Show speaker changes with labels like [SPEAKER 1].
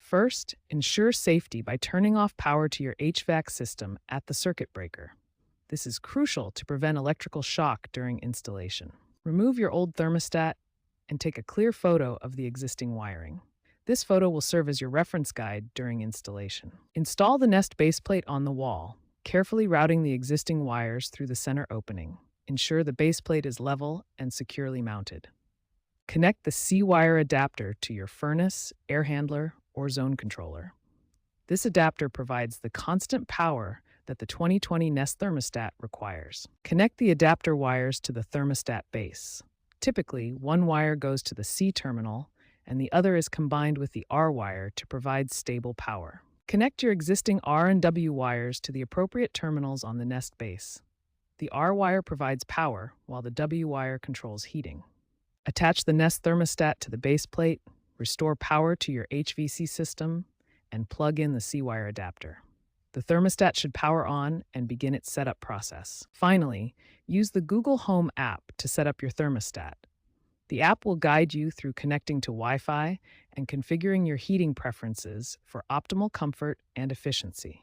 [SPEAKER 1] First, ensure safety by turning off power to your HVAC system at the circuit breaker. This is crucial to prevent electrical shock during installation. Remove your old thermostat and take a clear photo of the existing wiring. This photo will serve as your reference guide during installation. Install the Nest baseplate on the wall, carefully routing the existing wires through the center opening. Ensure the baseplate is level and securely mounted. Connect the C-wire adapter to your furnace, air handler, or zone controller. This adapter provides the constant power that the 2020 Nest Thermostat requires. Connect the adapter wires to the thermostat base. Typically, one wire goes to the C terminal and the other is combined with the R wire to provide stable power. Connect your existing R and W wires to the appropriate terminals on the Nest base. The R wire provides power, while the W wire controls heating. Attach the Nest thermostat to the base plate, restore power to your HVAC system, and plug in the C-wire adapter. The thermostat should power on and begin its setup process. Finally, use the Google Home app to set up your thermostat. The app will guide you through connecting to Wi-Fi and configuring your heating preferences for optimal comfort and efficiency.